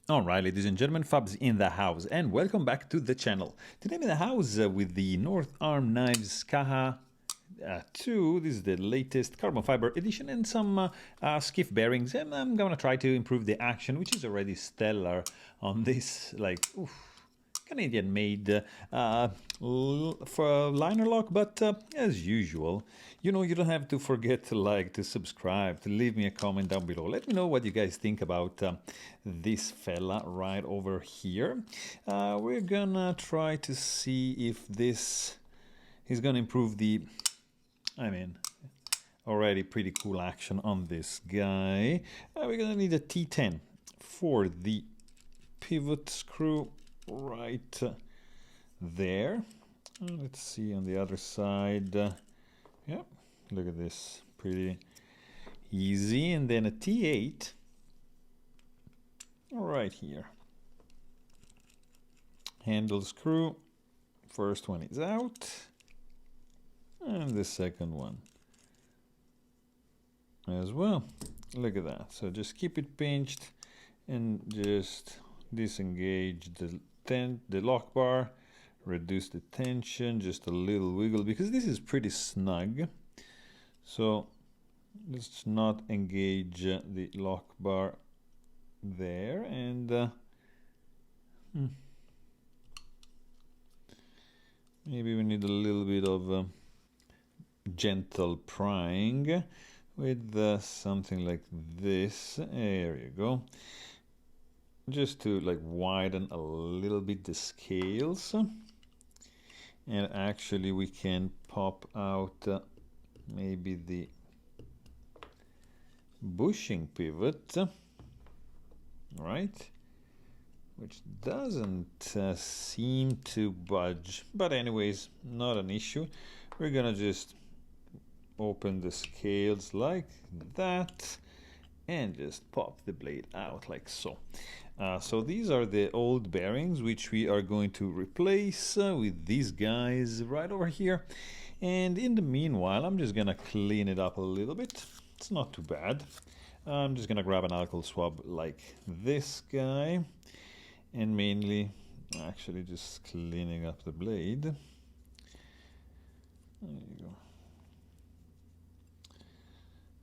Alright, ladies and gentlemen, Fabs in the house, and welcome back to the channel. Today I'm in the house with the North Arm Knives Skaha 2. This is the latest carbon fiber edition, and some Skiff bearings, and I'm gonna try to improve the action, which is already stellar on this, like, Canadian-made for liner lock, but as usual, you know, you don't have to forget to like, to subscribe, to leave me a comment down below. Let me know what you guys think about this fella right over here. We're gonna try to see if this is gonna improve the, already pretty cool action on this guy. We're gonna need a T10 for the pivot screw right there. Let's see on the other side. Yeah, look at this, pretty easy. And then a T8 right here. Handle screw, first one is out, and the second one as well. Look at that. So just keep it pinched and just disengage the lock bar, reduce the tension, just a little wiggle, because this is pretty snug. So let's not engage the lock bar there, and maybe we need a little bit of gentle prying with something like this. There you go. Just to like widen a little bit the scales, and actually we can pop out maybe the bushing pivot, right, which doesn't seem to budge, but anyways, not an issue. We're gonna just open the scales like that and just pop the blade out like so. So these are the old bearings which we are going to replace with these guys right over here. And in the meanwhile, I'm just gonna clean it up a little bit. It's not too bad. I'm just gonna grab an alcohol swab like this guy, and mainly actually just cleaning up the blade. There you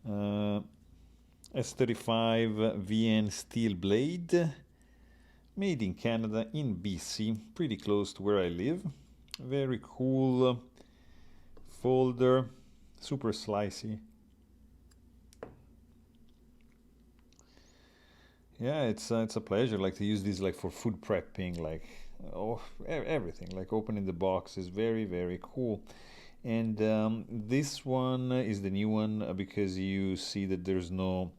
go. S35 VN steel blade, made in Canada, in BC, pretty close to where I live. Very cool folder, super slicey. Yeah, it's a pleasure, like, to use these like for food prepping, like everything. Like opening the box is very, very cool. And this one is the new one because you see that there's no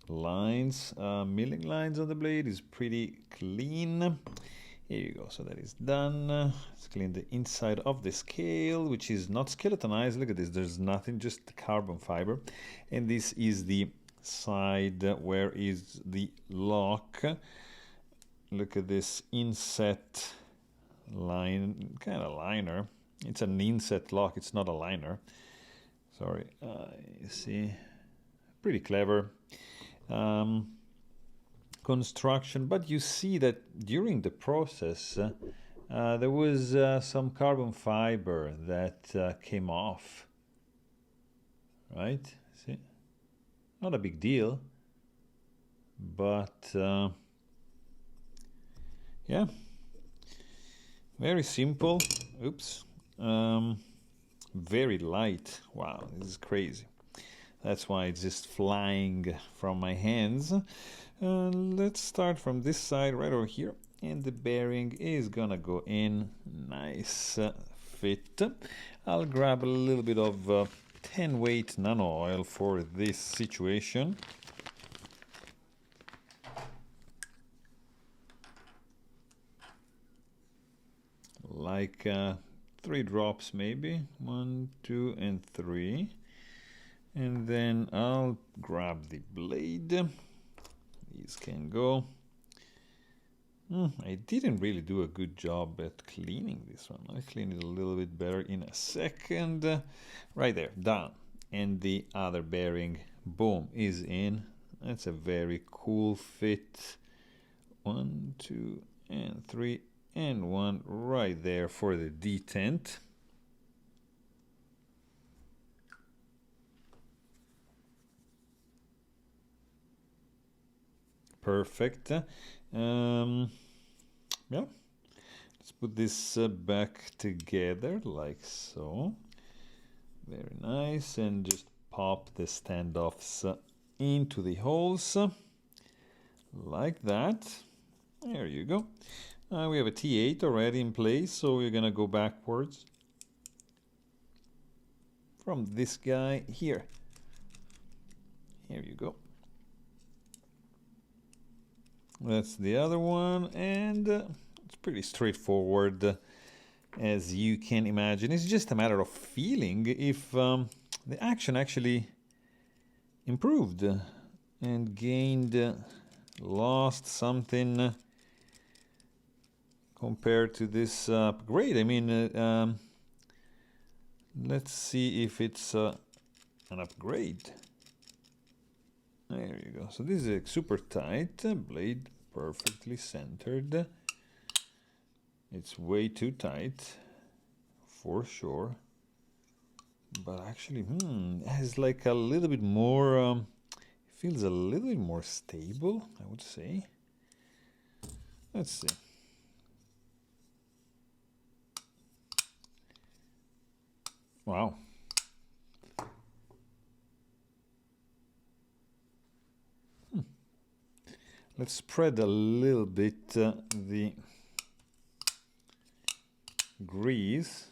lines, milling lines on the blade. Is pretty clean. Here you go. So that is done. Let's clean the inside of the scale, which is not skeletonized. Look at this. There's nothing, just carbon fiber. And this is the side where is the lock. Look at this inset line, kind of liner. It's an inset lock, it's not a liner. Sorry, you see, pretty clever construction. But you see that during the process there was some carbon fiber that came off, right? See, not a big deal, but yeah, very simple. Oops. Very light. Wow, this is crazy. That's why it's just flying from my hands. Let's start from this side right over here, and the bearing is gonna go in. Nice fit. I'll grab a little bit of 10 weight nano oil for this situation. Like 3 drops maybe, 1, 2, and 3. And then I'll grab the blade. These can go. I didn't really do a good job at cleaning this one. I'll clean it a little bit better in a second. Right there, done. And the other bearing, boom, is in. That's a very cool fit 1, 2, and 3, and 1 right there for the detent. Perfect. Yeah. Let's put this back together like so. Very nice. And just pop the standoffs into the holes like that. There you go. We have a T8 already in place, so we're gonna go backwards from this guy here. Here you go. That's the other one, and it's pretty straightforward, as you can imagine. It's just a matter of feeling if the action actually improved and gained, lost something compared to this upgrade. I mean, let's see if it's an upgrade. There you go. So this is super tight, blade perfectly centered. It's way too tight, for sure. But actually, it has like a little bit more, it feels a little bit more stable, I would say. Let's see. Wow. Let's spread a little bit the grease.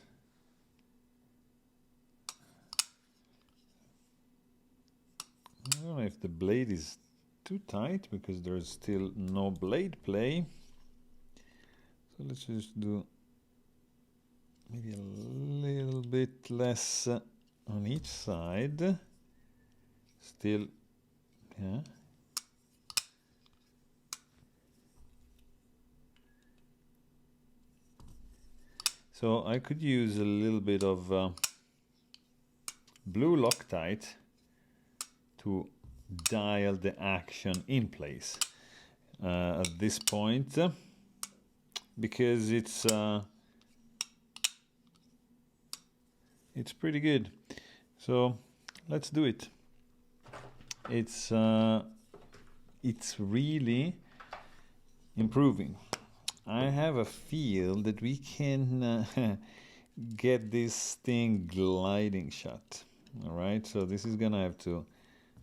I don't know if the blade is too tight because there's still no blade play. So let's just do maybe a little bit less on each side. Still, yeah. So I could use a little bit of blue Loctite to dial the action in place at this point, because it's pretty good. So let's do it. It's really improving. I have a feel that we can get this thing gliding shut. All right, so this is gonna have to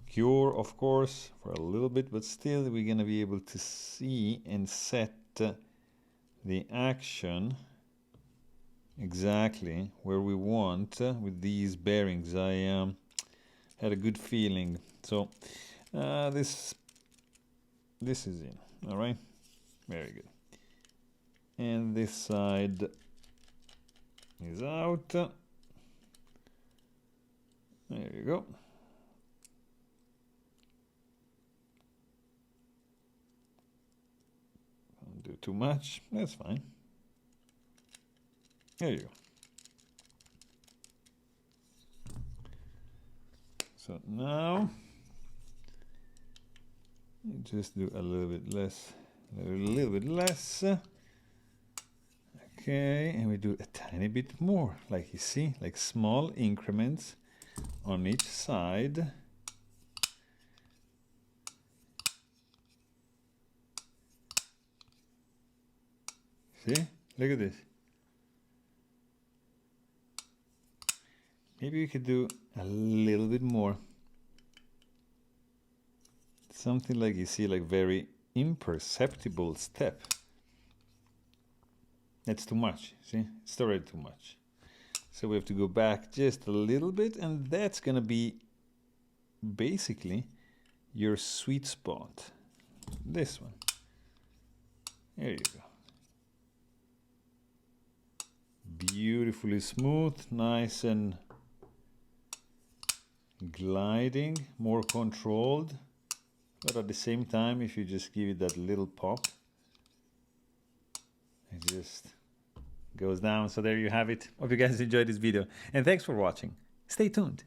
cure, of course, for a little bit, but still we're gonna be able to see and set the action exactly where we want with these bearings. I had a good feeling. So this is in. All right, very good. And this side is out. There you go. Don't do too much, that's fine. There you go. So now you just do a little bit less, a little bit less. Okay, and we do a tiny bit more, like you see, like small increments on each side. See, look at this. Maybe we could do a little bit more. Something like, you see, like very imperceptible step. That's too much, see? It's already too much. So we have to go back just a little bit, and that's gonna be basically your sweet spot. This one. There you go. Beautifully smooth, nice and gliding, more controlled. But at the same time, if you just give it that little pop, it just goes down. So there you have it. Hope you guys enjoyed this video, and thanks for watching. Stay tuned.